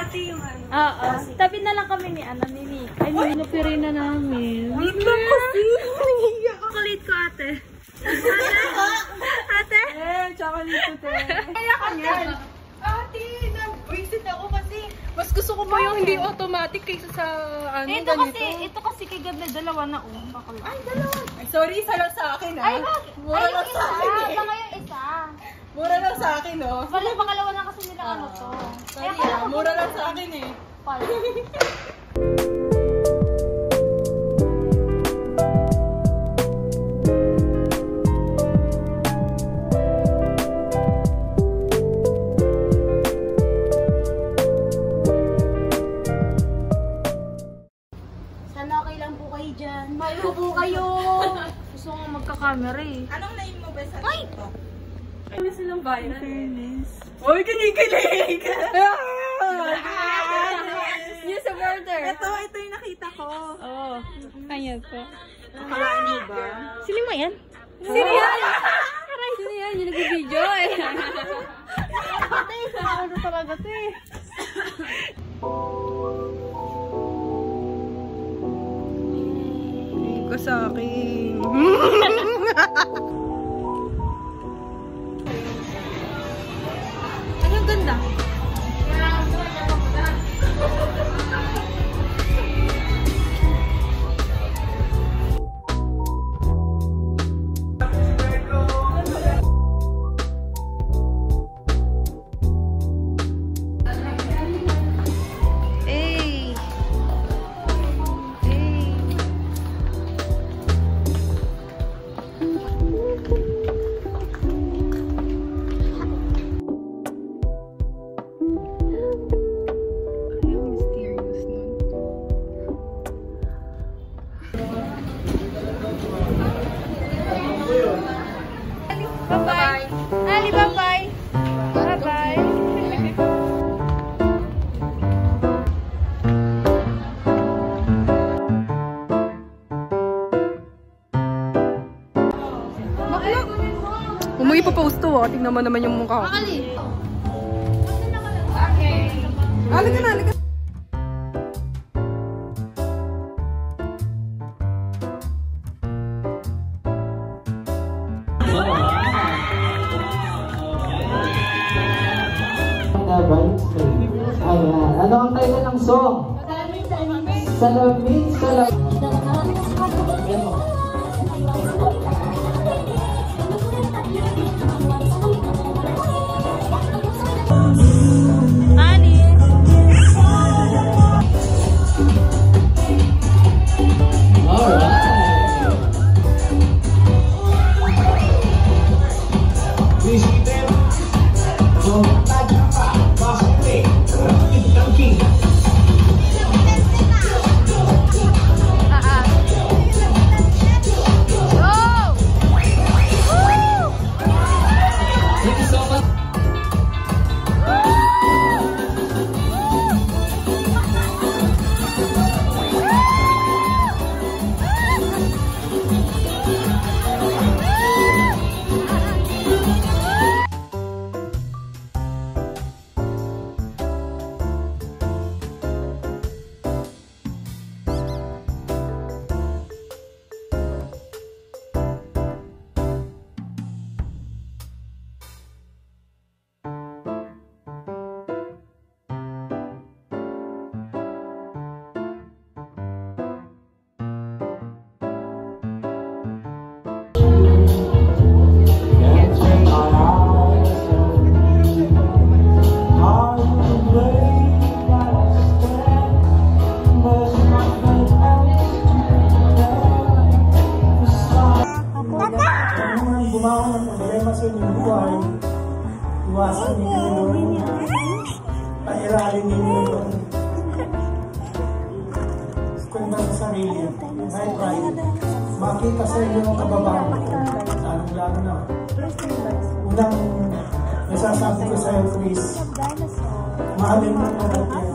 dati yung ano. Oo. Tabi na lang kami ni ano, ni Nick. Ay, nilupirin na namin. Wait lang kasi. Nangihiya ako. Chocolate ko, ate. Ate? Chocolate ko, te. Kaya ka yan. Ate, nag-visit ako kasi mas gusto ko mo yung hindi automatic kaysa sa ano, ganito. Ito kasi kay Gab na dalawa na bakala. Ay, dalawa. Ay, sorry, isa lang sa akin, ha? Ay, bakit? Mura lang sa akin, eh. Baka yung isa. Mura lang sa akin, no? Wala, pakalawa na kasi nila ano to. Sorry, mura lang sa akin, eh. Pala. Mayo po kayo. Gusto ko magka-camera eh. Anong name mo ba sa ito? Ano silang viral? Fairness. Uy, kinikilig! New supporter. Ito yung nakita ko. Oo. Kanya po. Nakalaan mo ba? Sino mo yan? Sino yan? Sino yan? Yung nag-video eh. Ate, ano talaga ito eh. Ko sa akin. Ano ganda? Bye-bye. Ali, bye-bye. Bye-bye. Umuwi pa post to, oh. Tingnan mo naman yung mukha ko. Makali. Halika na, halika. Ayan. Ano ang title ng song? Salamin, salamin. Gumawa ng problema sa inyong buhay, iwasan ninyo yung pairalin ninyo yung kwenta sa sarili. May pride. Makita sa inyo ang kababahan ko. Lalo na. Unang nasasabi ko sa iyo, Chris, mahalin mo ang